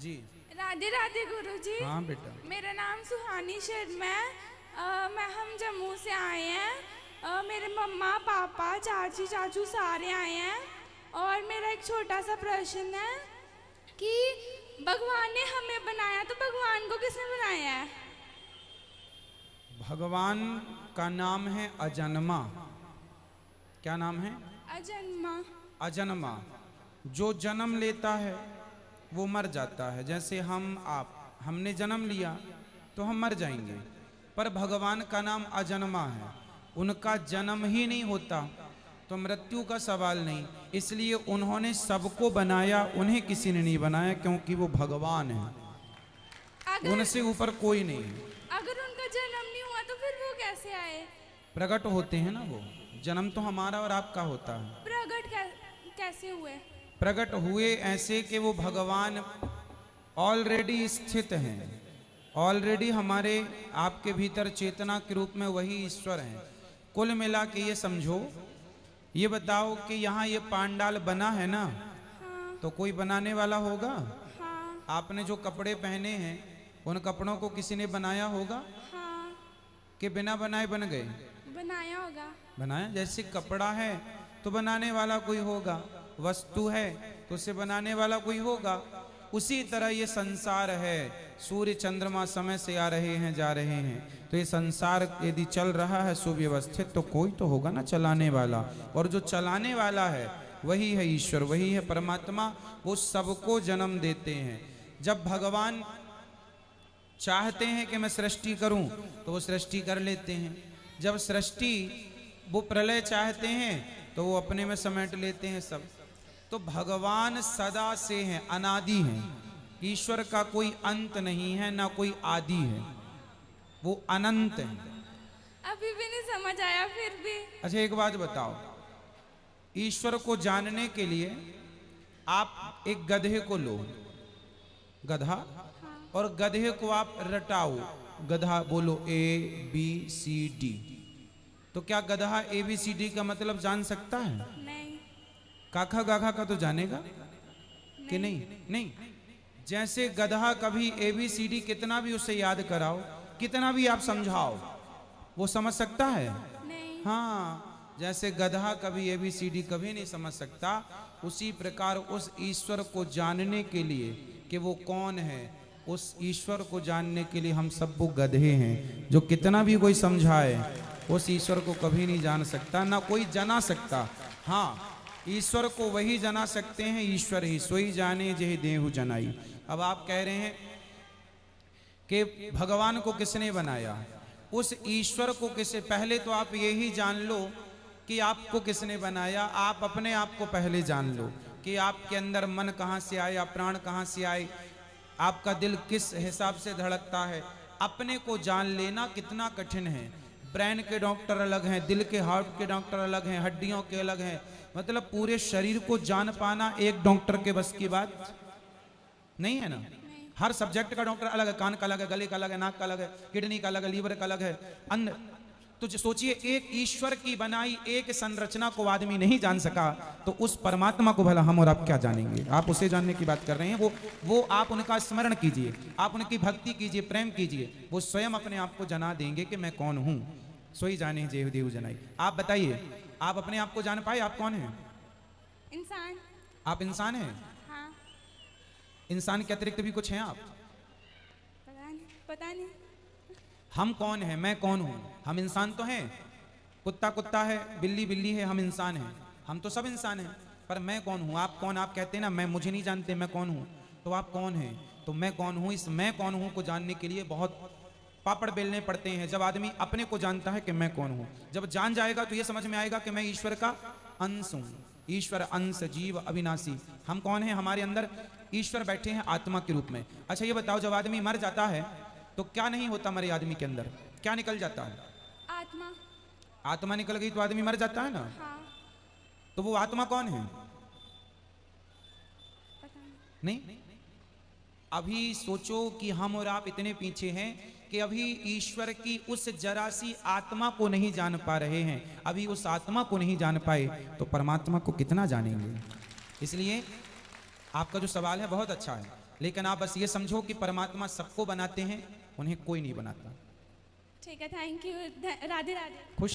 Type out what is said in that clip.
जी। राधे राधे गुरुजी। हाँ बेटा। मेरा नाम सुहानी शर्मा है। हम जम्मू से आए हैं। मेरे मम्मा पापा चाची चाचू सारे आए हैं। और मेरा एक छोटा सा प्रश्न है कि भगवान ने हमें बनाया तो भगवान को किसने बनाया है? भगवान का नाम है अजन्मा। क्या नाम है? अजन्मा। अजन्मा। जो जन्म लेता है वो मर जाता है। जैसे हमने जन्म लिया तो हम मर जाएंगे, पर भगवान का नाम अजन्मा है। उनका जन्म ही नहीं होता तो मृत्यु का सवाल नहीं, इसलिए उन्होंने सबको बनाया, उन्हें किसी ने नहीं बनाया, क्योंकि वो भगवान है, उनसे ऊपर कोई नहीं है। अगर उनका जन्म नहीं हुआ तो फिर वो कैसे आए? प्रकट होते हैं ना वो। जन्म तो हमारा और आपका होता है। प्रकट कैसे हुए? प्रकट हुए ऐसे कि वो भगवान ऑलरेडी स्थित हैं, ऑलरेडी हमारे आपके भीतर चेतना के रूप में वही ईश्वर हैं। कुल मिला के ये समझो, ये बताओ कि यहाँ ये पांडाल बना है ना, हाँ। तो कोई बनाने वाला होगा? हाँ। आपने जो कपड़े पहने हैं उन कपड़ों को किसी ने बनाया होगा? हाँ। कि बिना बनाए बन गए? बनाया होगा। बनाया। जैसे कपड़ा है तो बनाने वाला कोई होगा, वस्तु है तो उसे बनाने वाला कोई होगा। उसी तरह ये संसार है। सूर्य चंद्रमा समय से आ रहे हैं जा रहे हैं, तो ये संसार यदि चल रहा है सुव्यवस्थित तो कोई तो होगा ना चलाने वाला, और जो चलाने वाला है वही है ईश्वर, वही है परमात्मा। वो सबको जन्म देते हैं। जब भगवान चाहते हैं कि मैं सृष्टि करूं तो वो सृष्टि कर लेते हैं। जब सृष्टि वो प्रलय चाहते हैं तो वो अपने में समेट लेते हैं सब। तो भगवान सदा से हैं, अनादि हैं। ईश्वर का कोई अंत नहीं है, ना कोई आदि है, वो अनंत है। अभी भी नहीं समझ आया फिर भी। अच्छा एक बात बताओ, ईश्वर को जानने के लिए आप एक गधे को लो, गधा, और गधे को आप रटाओ। गधा बोलो ABCD, तो क्या गधा ABCD का मतलब जान सकता है? नहीं। काखा गाखा का तो जानेगा कि नहीं? नहीं। जैसे गधा कभी ABCD कितना भी उसे याद कराओ, कितना भी आप समझाओ, वो समझ सकता है? नहीं। हाँ, जैसे गधा कभी ABCD कभी नहीं समझ सकता, उसी प्रकार उस ईश्वर को जानने के लिए कि वो कौन है, उस ईश्वर को जानने के लिए हम सब वो गधे हैं। जो कितना भी कोई समझाए उस ईश्वर को कभी नहीं जान सकता, ना कोई जना सकता। हाँ, ईश्वर को वही जना सकते हैं, ईश्वर ही सोई जाने जेहि देहु जनाई। अब आप कह रहे हैं कि भगवान को किसने बनाया, उस ईश्वर को किसे, पहले तो आप यही जान लो कि आपको किसने बनाया। आप अपने आप को पहले जान लो कि आपके अंदर मन कहाँ से आया, प्राण कहाँ से आए, आपका दिल किस हिसाब से धड़कता है। अपने को जान लेना कितना कठिन है। ब्रेन के डॉक्टर अलग हैं, दिल के हार्ट के डॉक्टर अलग हैं, हड्डियों के अलग हैं, मतलब पूरे शरीर को जान पाना एक डॉक्टर के बस की बात नहीं है ना। हर सब्जेक्ट का डॉक्टर अलग है, कान का अलग है, गले का अलग है, नाक का अलग है, किडनी का अलग है, लीवर का अलग है, अन्न। तो सोचिए, एक ईश्वर की बनाई एक संरचना को आदमी नहीं जान सका, तो उस परमात्मा को भला हम और आप क्या जानेंगे। आप उसे जानने की बात कर रहे हैं। वो आप उनका स्मरण कीजिए, आप उनकी भक्ति कीजिए, प्रेम कीजिए, वो स्वयं अपने आप को जना देंगे कि मैं कौन हूं। सोई जाने जेहि देहु जनाई। आप बताइए, आप अपने आप को जान पाए, आप कौन हैं? इंसान। आप इंसान हैं? हाँ। इंसान के अतिरिक्त भी कुछ हैं आप? पता नहीं। हम कौन हैं? मैं कौन हूं? हम इंसान तो हैं। कुत्ता कुत्ता है, बिल्ली बिल्ली है, हम इंसान हैं। हम तो सब इंसान हैं, पर मैं कौन हूं? आप कौन? आप कहते हैं ना मैं मुझे नहीं जानते मैं कौन हूं, तो आप कौन हैं? तो मैं कौन हूं, इस मैं कौन हूं को जानने के लिए बहुत पापड़ बेलने पड़ते हैं। जब आदमी अपने को जानता है कि मैं कौन हूं, जब जान जाएगा तो यह समझ में आएगा कि मैं ईश्वर का अंश हूं। ईश्वर अंश जीव अविनाशी। हम कौन हैं? हमारे अंदर ईश्वर बैठे हैं आत्मा के रूप में। अच्छा ये बताओ, जब आदमी मर जाता है तो क्या नहीं होता मरे आदमी के अंदर? क्या निकल जाता है? आत्मा। आत्मा निकल गई तो आदमी मर जाता है ना। हाँ। तो वो आत्मा कौन है? पता नहीं। अभी सोचो कि हम और आप इतने पीछे हैं कि अभी ईश्वर की उस जरा सी आत्मा को नहीं जान पा रहे हैं। अभी उस आत्मा को नहीं जान पाए तो परमात्मा को कितना जानेंगे। इसलिए आपका जो सवाल है बहुत अच्छा है। लेकिन आप बस ये समझो कि परमात्मा सबको बनाते हैं, उन्हें कोई नहीं बनाता। ठीक है, थैंक यू, राधे राधे। खुश